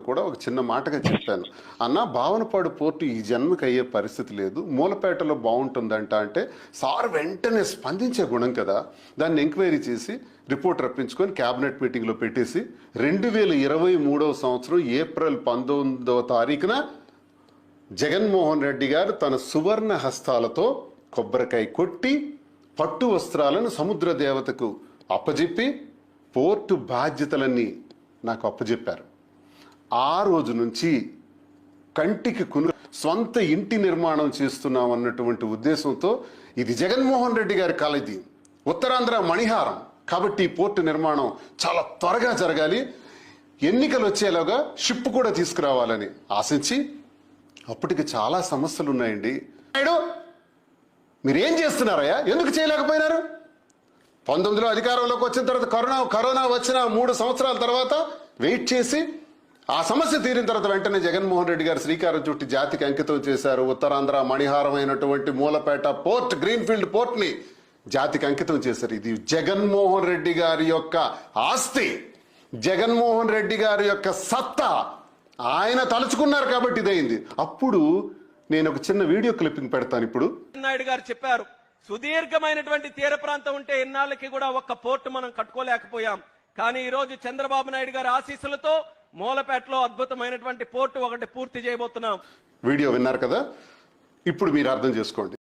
కూడా ఒక చిన్న మాటగా చెప్పాను. అన్న భావనపాడు పోర్టు ఈ జన్మకి అయ్యే పరిస్థితి లేదు, మూలపేటలో బాగుంటుందంట అంటే సార్ వెంటనే స్పందించే గుణం కదా. దాన్ని ఎంక్వైరీ చేసి రిపోర్ట్ రప్పించుకొని క్యాబినెట్ మీటింగ్లో పెట్టేసి 2023 సంవత్సరం ఏప్రిల్ 19వ తారీఖున జగన్మోహన్ రెడ్డి గారు తన సువర్ణ హస్తాలతో కొబ్బరికాయ కొట్టి పట్టు వస్త్రాలను సముద్ర దేవతకు అప్పజెప్పి పోర్టు బాధ్యతలన్నీ నాకు అప్పజెప్పారు. ఆ రోజు నుంచి కంటికి స్వంత ఇంటి నిర్మాణం చేస్తున్నాం అన్నటువంటి ఉద్దేశంతో ఇది జగన్మోహన్ రెడ్డి గారి కల, ఇది ఉత్తరాంధ్ర మణిహారం కాబట్టి ఈ పోర్టు నిర్మాణం చాలా త్వరగా జరగాలి, ఎన్నికలు వచ్చేలాగా షిప్ కూడా తీసుకురావాలని ఆశించి, అప్పటికి చాలా సమస్యలు ఉన్నాయండి. మీరేం చేస్తున్నారయ్యా, ఎందుకు చేయలేకపోయినారు? 19లో అధికారంలోకి వచ్చిన తర్వాత కరోనా వచ్చిన 3 సంవత్సరాల తర్వాత వెయిట్ చేసి ఆ సమస్య తీరిన తర్వాత వెంటనే జగన్మోహన్ రెడ్డి గారు శ్రీకారం చుట్టి జాతికి అంకితం చేశారు. ఉత్తరాంధ్ర మణిహారమైనటువంటి మూలపేట పోర్ట్, గ్రీన్ఫీల్డ్ పోర్ట్ని జాతికి అంకితం చేశారు. ఇది జగన్మోహన్ రెడ్డి గారి యొక్క ఆస్తి, జగన్మోహన్ రెడ్డి గారి యొక్క సత్తా. ఆయన తలుచుకున్నారు కాబట్టి ఇదైంది. అప్పుడు నేను ఒక చిన్న వీడియో క్లిప్పింగ్ పెడతాను. ఇప్పుడు నాయుడు గారు చెప్పారు, సుదీర్ఘమైనటువంటి తీర ప్రాంతం ఉంటే ఎన్నాళ్ళకి కూడా ఒక్క పోర్టు మనం కట్టుకోలేకపోయాం. కానీ ఈ రోజు చంద్రబాబు నాయుడు గారి ఆశీస్సులతో మూలపేటలో అద్భుతమైనటువంటి పోర్టు ఒకటి పూర్తి చేయబోతున్నాం. వీడియో విన్నారు కదా, ఇప్పుడు మీరు అర్థం చేసుకోండి.